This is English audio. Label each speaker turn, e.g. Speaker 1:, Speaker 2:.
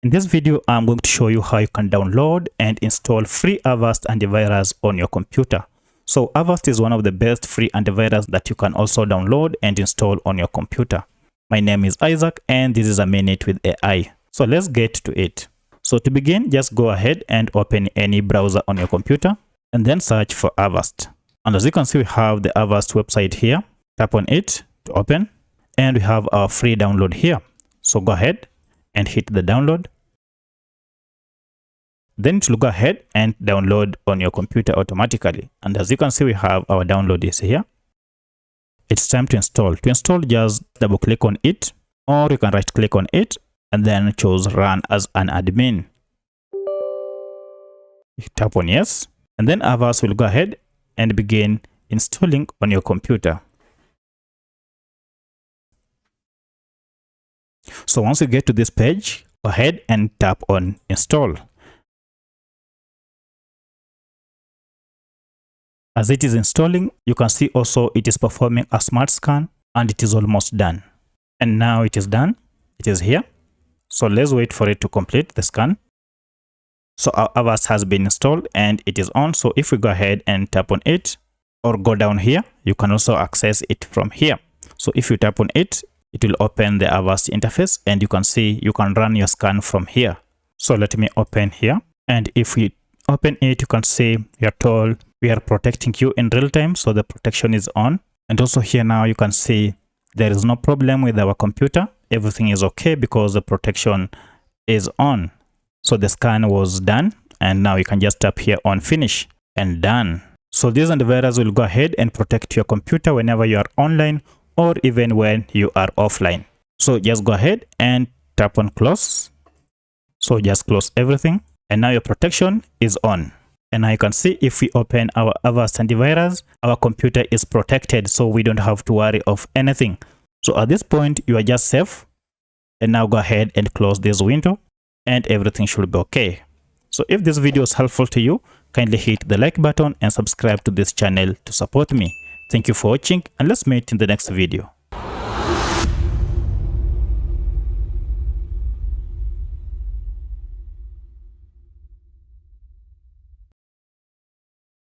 Speaker 1: In this video, I'm going to show you how you can download and install free Avast antivirus on your computer. So Avast is one of the best free antivirus that you can also download and install on your computer. My name is Isaac and this is a minute with AI. So let's get to it. So to begin, just go ahead and open any browser on your computer and then search for Avast. And as you can see, we have the Avast website here. Tap on it to open and we have our free download here. So go ahead and hit the download. Then it will go ahead and download on your computer automatically. And as you can see, we have our download is here. It's time to install. To install, just double click on it, or you can right click on it and then choose run as an admin. You tap on yes, and then Avast will go ahead and begin installing on your computer. So once you get to this page, go ahead and tap on install. As it is installing, you can see also it is performing a smart scan and it is almost done. And now it is done. It is here. So let's wait for it to complete the scan. So our Avast has been installed and it is on. So if we go ahead and tap on it or go down here, you can also access it from here. So if you tap on it, it will open the Avast interface and you can see you can run your scan from here. So let me open here. And if we open it, you can see we are told we are protecting you in real time. So the protection is on. And also here now you can see there is no problem with our computer. Everything is okay because the protection is on. So the scan was done and now you can just tap here on finish and done. So this antivirus will go ahead and protect your computer whenever you are online or even when you are offline. So just go ahead and tap on close. So just close everything and now your protection is on. And now you can see if we open our Avast antivirus, our computer is protected, so we don't have to worry of anything. So at this point, you are just safe. And now go ahead and close this window and everything should be okay. So if this video is helpful to you, kindly hit the like button and subscribe to this channel to support me. Thank you for watching and let's meet in the next video.